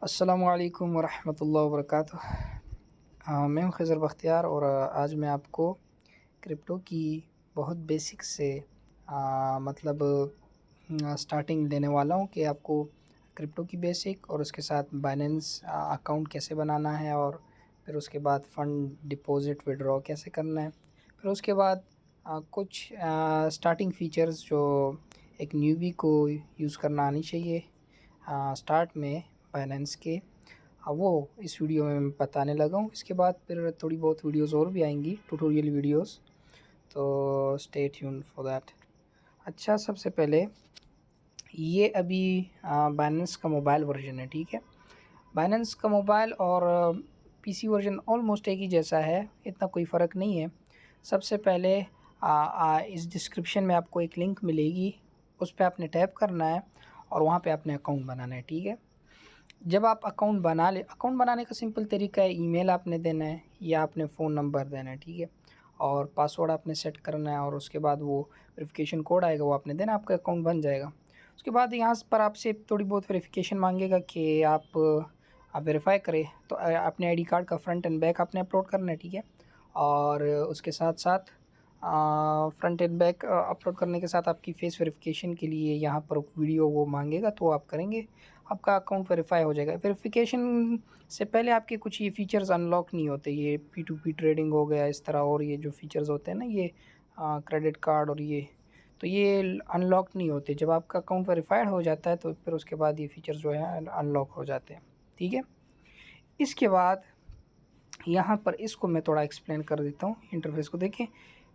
अस्सलामुअलैकुम वरहमतुल्लाहि वबरकातुह। मैं हूं खज़र बख्तियार और आज मैं आपको क्रिप्टो की बहुत बेसिक से मतलब स्टार्टिंग देने वाला हूं कि आपको क्रिप्टो की बेसिक और उसके साथ बाइनेंस अकाउंट कैसे बनाना है, और फिर उसके बाद फ़ंड डिपॉज़िट विड्रॉ कैसे करना है। फिर उसके बाद कुछ स्टार्टिंग फ़ीचर्स जो एक न्यूबी को यूज़ करना आनी चाहिए स्टार्ट में बाइनेंस के, वो इस वीडियो में मैं बताने लगा हूँ। इसके बाद फिर थोड़ी बहुत वीडियोस और भी आएंगी, ट्यूटोरियल वीडियोस, तो स्टे ट्यून्ड फॉर दैट। अच्छा, सबसे पहले ये अभी बाइनेंस का मोबाइल वर्जन है, ठीक है। बाइनेंस का मोबाइल और पीसी वर्जन ऑलमोस्ट एक ही जैसा है, इतना कोई फ़र्क नहीं है। सबसे पहले इस डिस्क्रिप्शन में आपको एक लिंक मिलेगी, उस पर आपने टैप करना है और वहाँ पे आपने अकाउंट बनाना है, ठीक है। जब आप अकाउंट अकाउंट बनाने का सिंपल तरीका है, ईमेल आपने देना है या आपने फ़ोन नंबर देना है, ठीक है, और पासवर्ड आपने सेट करना है, और उसके बाद वो वेरिफिकेशन कोड आएगा वो आपने देना, आपका अकाउंट बन जाएगा। उसके बाद यहाँ पर आपसे थोड़ी बहुत वेरिफिकेशन मांगेगा कि आप वेरीफ़ाई करें, तो अपने आईडी कार्ड का फ्रंट एंड बैक आपने अपलोड करना है, ठीक है। और उसके साथ साथ फ्रंट एंड बैक अपलोड करने के साथ आपकी फ़ेस वेरिफिकेशन के लिए यहाँ पर वीडियो वो मांगेगा, तो आप करेंगे, आपका अकाउंट वेरीफाई हो जाएगा। वेरिफिकेशन से पहले आपके कुछ ये फ़ीचर्स अनलॉक नहीं होते, ये P2P ट्रेडिंग हो गया इस तरह, और ये जो फ़ीचर्स होते हैं ना, ये क्रेडिट कार्ड और ये, तो ये अनलॉक नहीं होते। जब आपका अकाउंट वेरीफाइड हो जाता है तो फिर उसके बाद ये फ़ीचर्स जो है अनलॉक हो जाते हैं, ठीक है। इसके बाद यहाँ पर इसको मैं थोड़ा एक्सप्लेन कर देता हूँ, इंटरफेस को देखें।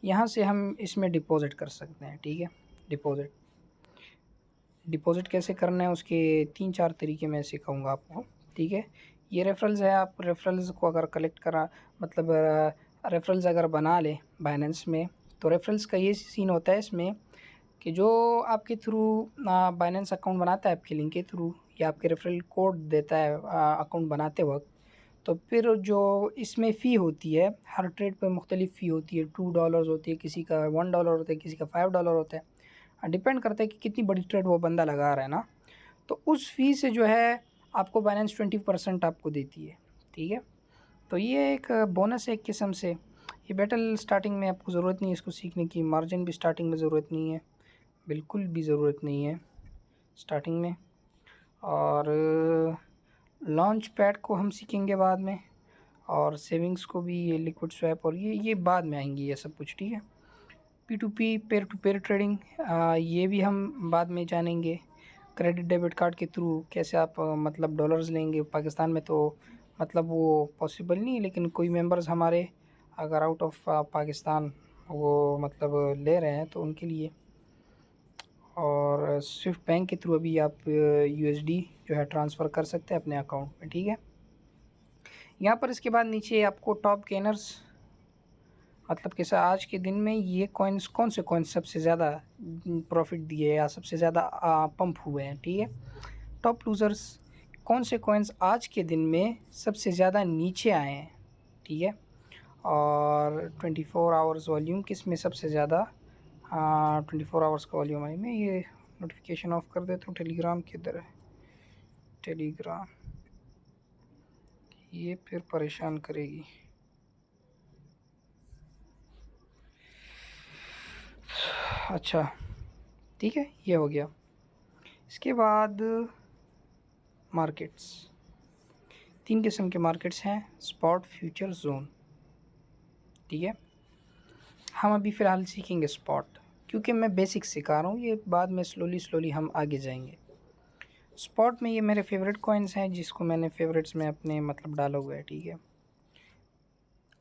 यहाँ से हम इसमें डिपॉज़िट कर सकते हैं, ठीक है। डिपॉज़िट कैसे करना है उसके 3-4 तरीके मैं सिखाऊंगा आपको, ठीक है। ये रेफरल्स है, आप रेफरल्स को अगर कलेक्ट करा मतलब रेफरल्स अगर बना लें बाइनेंस में, तो रेफरल्स का ये सीन होता है इसमें कि जो आपके थ्रू बाइनेंस अकाउंट बनाता है आपके लिंक के थ्रू, या आपके रेफरल कोड देता है अकाउंट बनाते वक्त, तो फिर जो इसमें फ़ी होती है, हर ट्रेड पे मुख्तलिफ फ़ी होती है। $2 होती है, किसी का $1 होता है, किसी का $5 होता है, डिपेंड करता है कि कितनी बड़ी ट्रेड वो बंदा लगा रहा है ना। तो उस फ़ी से जो है आपको बाइनेंस 20% आपको देती है, ठीक है। तो ये एक बोनस है एक किस्म से। ये बैटल स्टार्टिंग में आपको ज़रूरत नहीं है इसको सीखने की, मार्जिन भी स्टार्टिंग में ज़रूरत नहीं है, बिल्कुल भी ज़रूरत नहीं है स्टार्टिंग में। और लॉन्च पैड को हम सीखेंगे बाद में, और सेविंग्स को भी, ये लिक्विड स्वैप और ये बाद में आएंगी ये सब कुछ, ठीक है। P2P pair to pair trading, ये भी हम बाद में जानेंगे। क्रेडिट डेबिट कार्ड के थ्रू कैसे आप मतलब डॉलर्स लेंगे। पाकिस्तान में तो मतलब वो पॉसिबल नहीं है, लेकिन कोई मेंबर्स हमारे अगर आउट ऑफ पाकिस्तान वो मतलब ले रहे हैं तो उनके लिए। और स्विफ्ट बैंक के थ्रू अभी आप USD जो है ट्रांसफ़र कर सकते हैं अपने अकाउंट में, ठीक है। यहाँ पर इसके बाद नीचे आपको टॉप गेनर्स, मतलब कि सर आज के दिन में ये कॉइन्स, कौन से कॉइन्स सबसे ज़्यादा प्रॉफिट दिए या सबसे ज़्यादा पंप हुए हैं, ठीक है। टॉप लूज़र्स, कौन से कॉइन्स आज के दिन में सबसे ज़्यादा नीचे आए हैं, ठीक है। और 24 आवर्स वॉल्यूम किस में सबसे ज़्यादा, 24 आवर्स का वॉल्यूम है। मैं ये नोटिफिकेशन ऑफ कर देता हूँ। टेलीग्राम किधर है, टेलीग्राम, ये फिर परेशान करेगी। अच्छा, ठीक है, ये हो गया। इसके बाद मार्केट्स, 3 किस्म के मार्केट्स हैं, स्पॉट, फ्यूचर, जोन, ठीक है। हम अभी फ़िलहाल सीखेंगे स्पॉट, क्योंकि मैं बेसिक सिखा रहा हूँ, ये बाद में स्लोली हम आगे जाएंगे। स्पॉट में ये मेरे फेवरेट कॉइन्स हैं जिसको मैंने फेवरेट्स में अपने मतलब डाला हुआ है, ठीक है।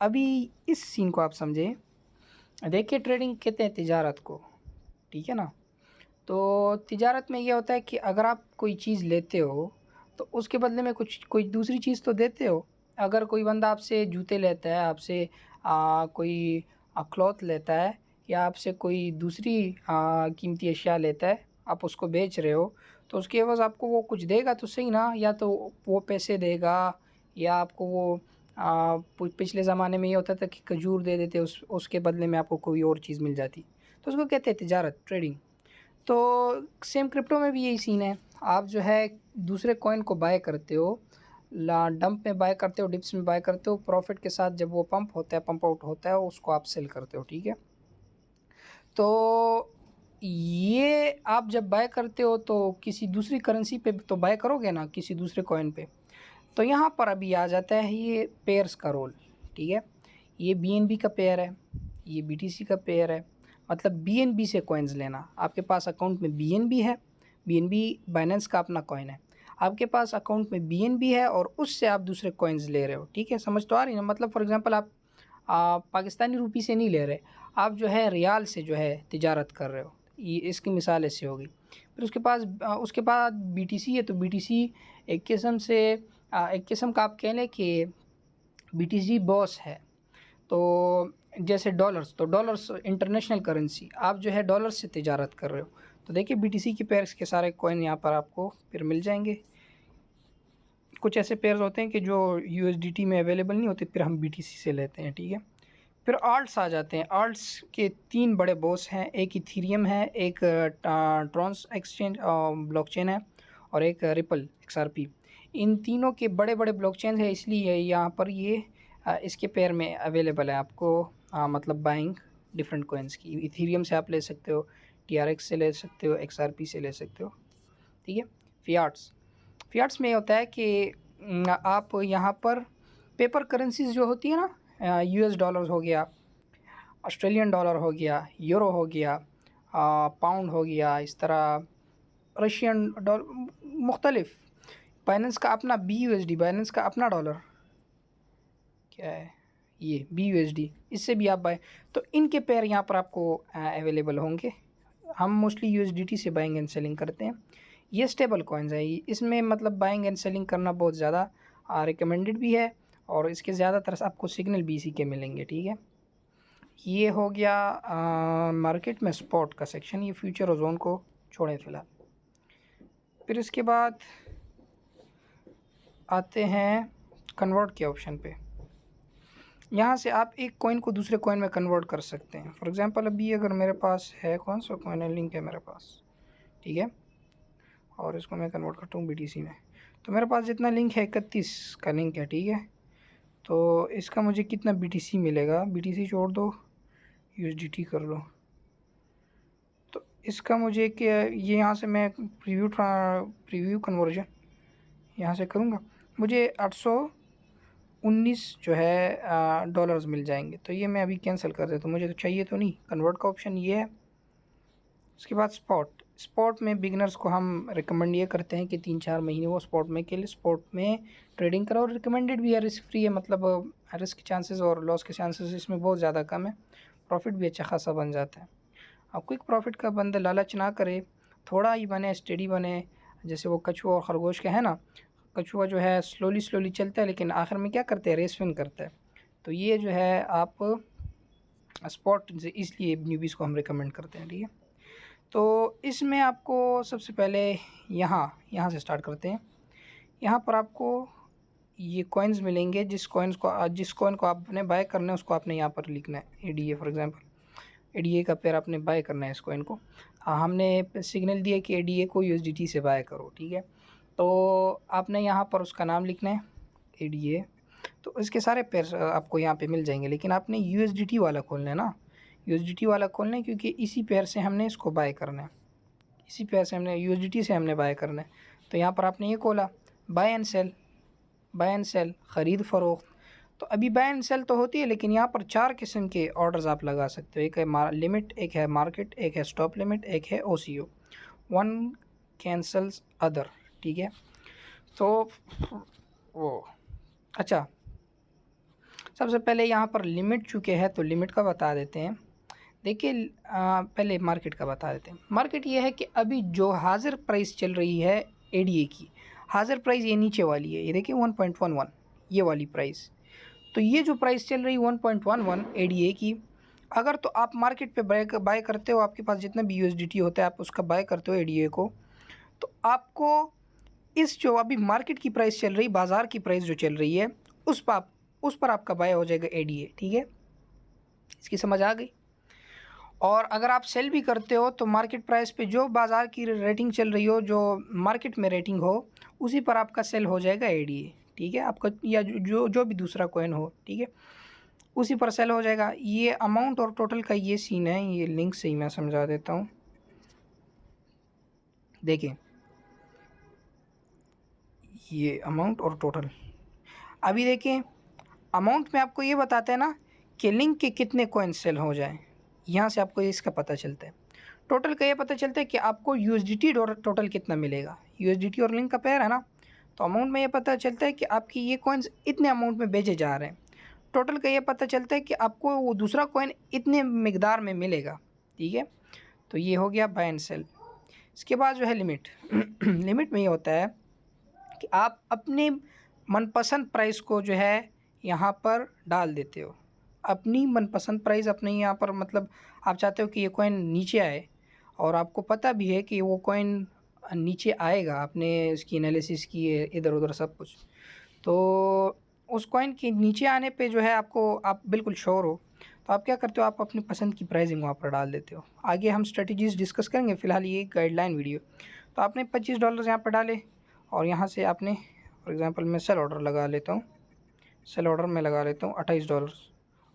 अभी इस सीन को आप समझे, देखिए ट्रेडिंग कहते हैं तिजारत को, ठीक है ना। तो तिजारत में ये होता है कि अगर आप कोई चीज़ लेते हो तो उसके बदले में कुछ कोई दूसरी चीज़ तो देते हो। अगर कोई बंदा आपसे जूते लेता है, आपसे कोई क्लॉथ लेता है, या आपसे कोई दूसरी कीमती अशिया लेता है, आप उसको बेच रहे हो, तो उसके एवज़ आपको वो कुछ देगा तो सही ना, या तो वो पैसे देगा, या आपको वो पिछले ज़माने में ये होता था कि खजूर दे देते, उसके बदले में आपको कोई और चीज़ मिल जाती, तो उसको कहते हैं तिजारत, ट्रेडिंग। तो सेम क्रिप्टो में भी यही सीन है। आप जो है दूसरे कॉइन को बाय करते हो, डंप में बाय करते हो, डिप्स में बाय करते हो, प्रॉफिट के साथ जब वो पंप होता है, पंप आउट होता है, उसको आप सेल करते हो, ठीक है। तो ये आप जब बाय करते हो तो किसी दूसरी करेंसी पे तो बाय करोगे ना, किसी दूसरे कॉइन पे। तो यहाँ पर अभी आ जाता है ये पेयर्स का रोल, ठीक है। ये BNB का पेयर है, ये BTC का पेयर है। मतलब BNB से कॉइन्स लेना, आपके पास अकाउंट में BNB है, BNB बाइनेंस का अपना कॉइन है, आपके पास अकाउंट में BNB है और उससे आप दूसरे कॉइन्स ले रहे हो, ठीक है। समझ तो आ रही है ना। मतलब फॉर एग्जांपल आप पाकिस्तानी रुपी से नहीं ले रहे, आप जो है रियाल से जो है तिजारत कर रहे हो, ये इसकी मिसाल ऐसे होगी। फिर उसके बाद BTC है, तो BTC एक किस्म से एक किस्म का आप कह लें कि BTC बॉस है। तो जैसे डॉलर्स, तो डॉलर्स इंटरनेशनल करेंसी, आप जो है डॉलर्स से तिजारत कर रहे हो। तो देखिए BTC के पेयर्स के सारे कॉइन यहाँ पर आपको फिर मिल जाएंगे। कुछ ऐसे पेयर्स होते हैं कि जो USDT में अवेलेबल नहीं होते, फिर हम BTC से लेते हैं, ठीक है। फिर आल्ट्स आ जाते हैं। आल्ट्स के 3 बड़े बॉस हैं, एक इथीरियम है, एक ट्रांस एक्सचेंज ब्लॉकचेन है और एक रिपल XRP। इन तीनों के बड़े बड़े ब्लॉकचेन है, इसलिए यहाँ पर ये इसके पेयर में अवेलेबल है आपको। मतलब बाइंग डिफरेंट कॉइन्स की, इथीरियम से आप ले सकते हो, TRX से ले सकते हो, XRP से ले सकते हो, ठीक है। फ़ियाट्स में होता है कि आप यहाँ पर पेपर करेंसीज जो होती है ना, US डॉलर्स हो गया, ऑस्ट्रेलियन डॉलर हो गया, यूरो हो गया, पाउंड हो गया, इस तरह रशियन डॉलर, मुख्तलिफ। बाइनेंस का अपना BUSD, बाइनेंस का अपना डॉलर क्या है, ये BUSD, इससे भी आप बाय, तो इनके पेयर यहाँ पर आपको अवेलेबल होंगे। हम मोस्टली USDT से बाइंग एंड सेलिंग करते हैं। ये स्टेबल कॉइन्स है, इसमें मतलब बाइंग एंड सेलिंग करना बहुत ज़्यादा रिकमेंडेड भी है और इसके ज़्यादातर आपको सिग्नल भी इसी के मिलेंगे, ठीक है। ये हो गया मार्केट में स्पॉट का सेक्शन, ये फ्यूचर और जोन को छोड़ें फ़िलहाल। फिर इसके बाद आते हैं कन्वर्ट के ऑप्शन पे। यहाँ से आप एक कॉइन को दूसरे कॉइन में कन्वर्ट कर सकते हैं। फॉर एग्जांपल अभी अगर मेरे पास है, कौन सा कॉइन है, लिंक है मेरे पास, ठीक है, और इसको मैं कन्वर्ट करता हूँ BTC में। तो मेरे पास जितना लिंक है 31 का लिंक है, ठीक है। तो इसका मुझे कितना BTC मिलेगा, BTC छोड़ दो, USDT कर लो। तो इसका मुझे क्या, ये यहाँ से मैं प्रीव्यू कन्वर्जन यहाँ से करूँगा, मुझे 819 जो है डॉलर्स मिल जाएंगे। तो ये मैं अभी कैंसिल कर देता हूँ, मुझे तो चाहिए तो नहीं। कन्वर्ट का ऑप्शन ये है। उसके बाद स्पॉट में बिगनर्स को हम रिकमेंड ये करते हैं कि 3-4 महीने वो स्पॉट में के लिए स्पॉट में ट्रेडिंग करो, और रिकमेंडेड भी है, रिस्क फ्री है। मतलब रिस्क के चांसेस और लॉस के चांसेस इसमें बहुत ज़्यादा कम है, प्रॉफिट भी अच्छा खासा बन जाता है। अब क्विक प्रॉफिट का बंदा लालच ना करे, थोड़ा ही बने, स्टेडी बने। जैसे वो कछुआ और खरगोश का है ना, कछुआ जो है स्लोली चलता है लेकिन आखिर में क्या करते हैं, रेस विन करता है। तो ये जो है आप स्पॉट, इसलिए न्यूबीज़ को हम रिकमेंड करते हैं, ठीक है। तो इसमें आपको सबसे पहले यहाँ से स्टार्ट करते हैं। यहाँ पर आपको ये कॉइन्स मिलेंगे, जिस कॉइन को आपने बाय करना है उसको आपने यहाँ पर लिखना है ADA। फॉर एग्जांपल ADA का पेयर आपने बाय करना है इस कॉइन को। हमने सिग्नल दिया कि ADA को USDT से बाय करो, ठीक है। तो आपने यहाँ पर उसका नाम लिखना है ADA। तो इसके सारे पेयर आपको यहाँ पे मिल जाएंगे, लेकिन आपने USDT वाला खोलना है ना, USDT वाला खोलना है, क्योंकि इसी पेयर से हमने इसको बाय करना है, इसी पेयर से हमने USDT से हमने बाय करना है। तो यहाँ पर आपने ये खोला, बाय एंड सेल, ख़रीद फ़रोख्त। तो अभी बाय एंड सेल तो होती है, लेकिन यहाँ पर 4 किस्म के ऑर्डर्स आप लगा सकते हो। एक है लिमिट, एक है मार्केट, एक है स्टॉप लिमिट, एक है OCO, वन कैंसल्स अदर, ठीक है। तो वो अच्छा, सबसे पहले यहाँ पर लिमिट चुके हैं तो लिमिट का बता देते हैं। देखिए पहले मार्केट का बता देते हैं। मार्केट ये है कि अभी जो हाजिर प्राइस चल रही है ADA की, हाजिर प्राइस ये नीचे वाली है, ये देखिए 1.11, ये वाली प्राइस। तो ये जो प्राइस चल रही है 1.11 ADA की, अगर तो आप मार्केट पे बाय करते हो, आपके पास जितना भी USDT होता है आप उसका बाय करते हो ADA को, तो आपको इस जो अभी मार्केट की प्राइस चल रही, बाज़ार की प्राइस जो चल रही है, उस पर आपका बाय हो जाएगा ADA, ठीक है। इसकी समझ आ गई। और अगर आप सेल भी करते हो तो मार्केट प्राइस पे जो बाज़ार की रेटिंग चल रही हो, जो मार्केट में रेटिंग हो, उसी पर आपका सेल हो जाएगा एडीए, ठीक है। आपका या जो भी दूसरा कॉइन हो, ठीक है, उसी पर सेल हो जाएगा। ये अमाउंट और टोटल का ये सीन है, ये लिंक से ही मैं समझा देता हूँ। देखिए ये अमाउंट और टोटल, अभी देखिए अमाउंट में आपको ये बताते हैं ना कि लिंक के कितने कॉइन सेल हो जाए, यहाँ से आपको इसका पता चलता है। टोटल का ये पता चलता है कि आपको यूएसडीटी टोटल कितना मिलेगा। यूएसडीटी और लिंक का पेयर है ना, तो अमाउंट में ये पता चलता है कि आपकी ये कॉइन्स इतने अमाउंट में बेचे जा रहे हैं। टोटल का ये पता चलता है कि आपको वो दूसरा कॉइन इतने मिकदार में मिलेगा, ठीक है। तो ये हो गया बाय एंड सेल। इसके बाद जो है लिमिट लिमिट में ये होता है कि आप अपने मनपसंद प्राइस को जो है यहाँ पर डाल देते हो। अपनी मनपसंद प्राइस अपने यहाँ पर, मतलब आप चाहते हो कि ये कॉइन नीचे आए और आपको पता भी है कि वो कॉइन नीचे आएगा, आपने इसकी एनालिसिस की है इधर उधर सब कुछ, तो उस कॉइन के नीचे आने पे जो है आपको, आप बिल्कुल श्योर हो, तो आप क्या करते हो, आप अपनी पसंद की प्राइसिंग वहाँ पर डाल देते हो। आगे हम स्ट्रेटजीज डिस्कस करेंगे, फ़िलहाल ये गाइडलाइन वीडियो। तो आपने $25 यहाँ पर डाले और यहाँ से आपने फॉर एग्ज़ाम्पल मैं सेल ऑर्डर लगा लेता हूँ, सेल ऑर्डर में लगा लेता हूँ $28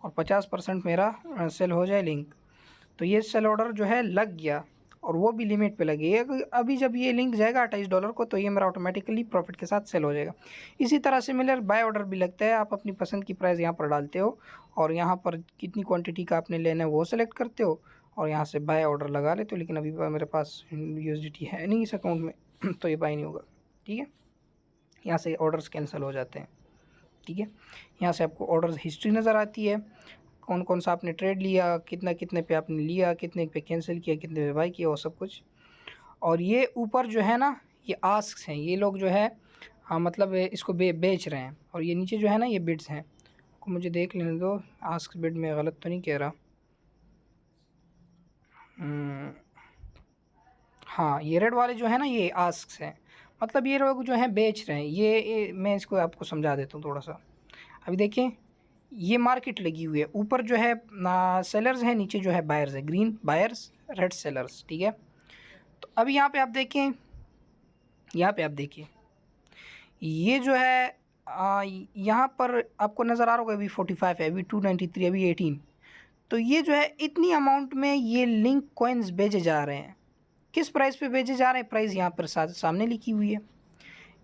और 50% मेरा सेल हो जाए लिंक। तो ये सेल ऑर्डर जो है लग गया और वो भी लिमिट पे लगी है। अभी जब ये लिंक जाएगा $28 को तो ये मेरा ऑटोमेटिकली प्रॉफिट के साथ सेल हो जाएगा। इसी तरह सिमिलर बाय ऑर्डर भी लगता है, आप अपनी पसंद की प्राइस यहाँ पर डालते हो और यहाँ पर कितनी क्वांटिटी का आपने लेना है वो सेलेक्ट करते हो और यहाँ से बाय ऑर्डर लगा लेते हो। लेकिन अभी मेरे पास यूएसडीटी है नहीं इस अकाउंट में तो ये बाय नहीं होगा, ठीक है। यहाँ से ऑर्डर्स कैंसिल हो जाते हैं, ठीक है। यहाँ से आपको ऑर्डर्स हिस्ट्री नज़र आती है, कौन कौन सा आपने ट्रेड लिया, कितना कितने पे आपने लिया, कितने पे कैंसिल किया, कितने पे बाय किया, वो सब कुछ। और ये ऊपर जो है ना ये आस्क्स हैं, ये लोग जो है मतलब इसको बेच रहे हैं, और ये नीचे जो है ना ये बिड्स हैं। को मुझे देख लेने दो, आस्क बिड में गलत तो नहीं कह रहा। हाँ ये रेड वाले जो है ना ये आस्क्स हैं, मतलब ये लोग जो हैं बेच रहे हैं। ये मैं इसको आपको समझा देता हूँ थोड़ा सा। अभी देखिए ये मार्केट लगी हुई है, ऊपर जो है सेलर्स हैं, नीचे जो है बायर्स है, ग्रीन बायर्स रेड सेलर्स, ठीक है। तो अभी यहाँ पे आप देखें, यहाँ पे आप देखिए ये जो है यहाँ पर आपको नज़र आ रहा होगा, अभी 45 है, अभी 293, अभी 18। तो ये जो है इतनी अमाउंट में ये लिंक कॉइन्स बेचे जा रहे हैं। किस प्राइस पे बेचे जा रहे हैं, प्राइस यहाँ पर सामने लिखी हुई है,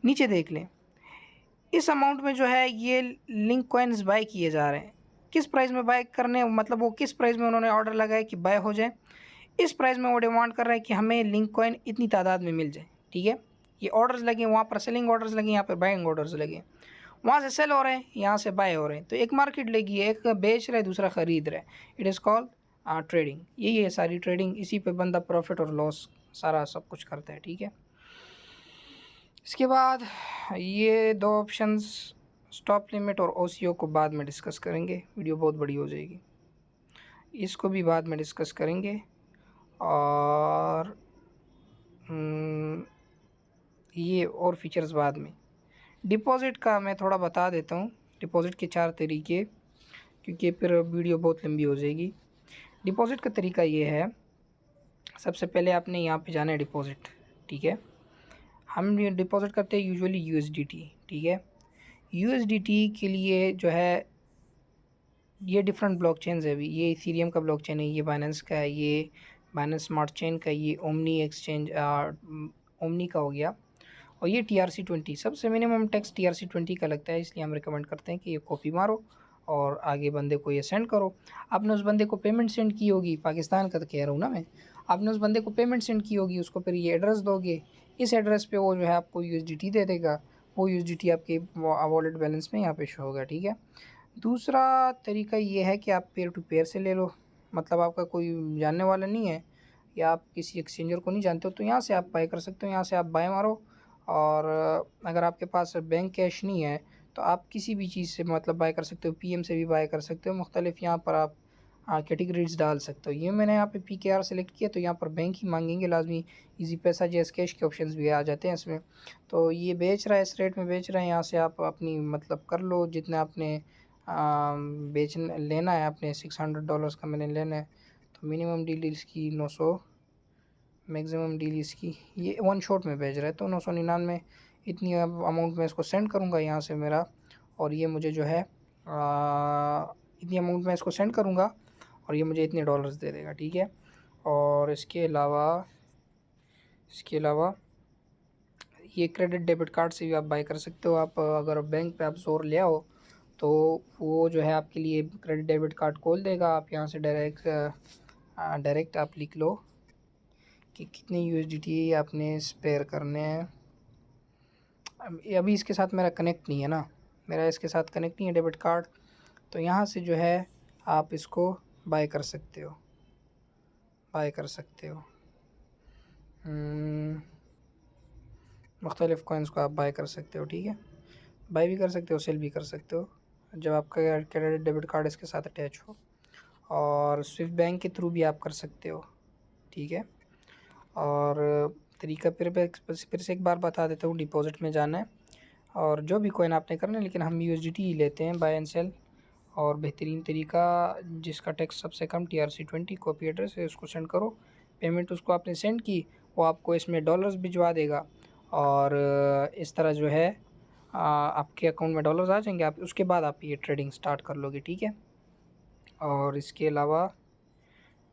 नीचे देख लें। इस अमाउंट में जो है ये लिंक कॉइन्स बाय किए जा रहे हैं। किस प्राइस में बाय करने, मतलब वो किस प्राइस में उन्होंने ऑर्डर लगाया कि बाय हो जाए, इस प्राइस में वो डिमांड कर रहे हैं कि हमें लिंक कॉइन इतनी तादाद में मिल जाए, ठीक है। ये ऑर्डर्स लगे, वहाँ पर सेलिंग ऑर्डर्स लगे, यहाँ पर बाइंग ऑर्डर्स लगे, वहाँ से सेल हो रहे हैं, यहाँ से बाय हो रहे हैं। तो एक मार्केट लगी है, एक बेच रहा है दूसरा ख़रीद रहा है। It is called trading. यही है सारी ट्रेडिंग, इसी पे बंदा प्रॉफिट और लॉस सारा सब कुछ करता है, ठीक है। इसके बाद ये दो ऑप्शंस स्टॉप लिमिट और ओसीओ को बाद में डिस्कस करेंगे, वीडियो बहुत बड़ी हो जाएगी, इसको भी बाद में डिस्कस करेंगे। और ये और फीचर्स बाद में। डिपॉज़िट का मैं थोड़ा बता देता हूँ, डिपॉज़िट के 4 तरीके, क्योंकि फिर वीडियो बहुत लंबी हो जाएगी। डिपॉज़िट का तरीका ये है, सबसे पहले आपने यहाँ पे जाना है डिपॉज़िट, ठीक है। हम डिपॉज़िट करते हैं यूजुअली यूएसडीटी, ठीक है। यूएसडीटी के लिए जो है ये डिफरेंट ब्लॉकचेन्स है। अभी ये इथेरियम का ब्लॉकचेन है, ये बाइनेंस का है, ये बाइनेंस स्मार्ट चेन का, ये ओमनी एक्सचेंज ओमनी का हो गया, और ये TRC20। सबसे मिनिमम टैक्स TRC20 का लगता है, इसलिए हम रिकमेंड करते हैं कि ये कॉपी मारो और आगे बंदे को ये सेंड करो। आपने उस बंदे को पेमेंट सेंड की होगी, पाकिस्तान का तो कह रहा हूँ ना मैं, आपने उस बंदे को पेमेंट सेंड की होगी, उसको फिर ये एड्रेस दोगे, इस एड्रेस पे वो जो है आपको USDT दे देगा, वो USDT आपके वॉलेट बैलेंस में यहाँ पे शो होगा, ठीक है। दूसरा तरीका ये है कि आप पेयर टू पेयर से ले लो, मतलब आपका कोई जानने वाला नहीं है या आप किसी एक्सचेंजर को नहीं जानते हो, तो यहाँ से आप बाय कर सकते हो। यहाँ से आप बाय मारो, और अगर आपके पास बैंक कैश नहीं है तो आप किसी भी चीज़ से मतलब बाय कर सकते हो, PM से भी बाय कर सकते हो, मुख्तलिफ यहाँ पर आप कैटेगरीज डाल सकते हो। ये मैंने यहाँ पे PKR सेलेक्ट किया, तो यहाँ पर बैंक ही मांगेंगे लाजमी, इजी पैसा जैस कैश के ऑप्शंस भी आ जाते हैं इसमें। तो ये बेच रहा है, इस रेट में बेच रहे हैं, यहाँ से आप अपनी मतलब कर लो जितना आपने लेना है, आपने $600 का मैंने लेना है, तो मिनिमम डील इसकी 900, मैक्सिमम डील इसकी, ये वन शॉट में भेज रहा है तो 999 इतनी अमाउंट मैं इसको सेंड करूँगा यहाँ से मेरा, और ये मुझे जो है इतनी अमाउंट मैं इसको सेंड करूँगा और ये मुझे इतने डॉलर्स दे देगा, ठीक है। और इसके अलावा ये क्रेडिट डेबिट कार्ड से भी आप बाय कर सकते हो। आप अगर बैंक पे आप ज़ोर ले आओ तो वो जो है आपके लिए क्रेडिट डेबिट कार्ड खोल देगा। आप यहाँ से डायरेक्ट आप लिख लो कि कितने USDT आपने स्पेयर करने हैं। अभी इसके साथ मेरा कनेक्ट नहीं है ना, मेरा इसके साथ कनेक्ट नहीं है डेबिट कार्ड, तो यहाँ से जो है आप इसको बाय कर सकते हो, मुख्तलिफ़ कॉइन्स को आप बाय कर सकते हो, ठीक है। बाय भी कर सकते हो, सेल भी कर सकते हो जब आपका क्रेडिट डेबिट कार्ड इसके साथ अटैच हो। और स्विफ्ट बैंक के थ्रू भी आप कर सकते हो, ठीक है। और तरीका फिर से एक बार बता देता हूँ। डिपॉजिट में जाना है और जो भी कॉइन आपने करना है, लेकिन हम USDT ही लेते हैं बाय एंड सेल। और बेहतरीन तरीका जिसका टैक्स सबसे कम TRC20 कॉपी एड्रेस है, उसको सेंड करो। पेमेंट उसको आपने सेंड की, वो आपको इसमें डॉलर्स भिजवा देगा और इस तरह जो है आपके अकाउंट में डॉलर्स आ जाएंगे। आप उसके बाद आप ये ट्रेडिंग स्टार्ट कर लोगे, ठीक है। और इसके अलावा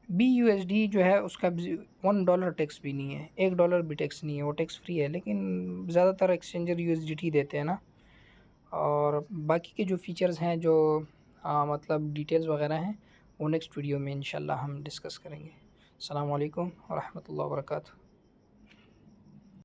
BUSD जो है उसका $1 टैक्स भी नहीं है, $1 भी टैक्स नहीं है, वो टैक्स फ्री है। लेकिन ज़्यादातर एक्सचेंजर USDT देते हैं ना। और बाकी के जो फ़ीचर्स हैं, जो मतलब डिटेल्स वगैरह हैं, वो नेक्स्ट वीडियो में इंशाल्लाह हम डिस्कस करेंगे। अस्सलाम वालेकुम व रहमतुल्लाहि व बरकातुहू।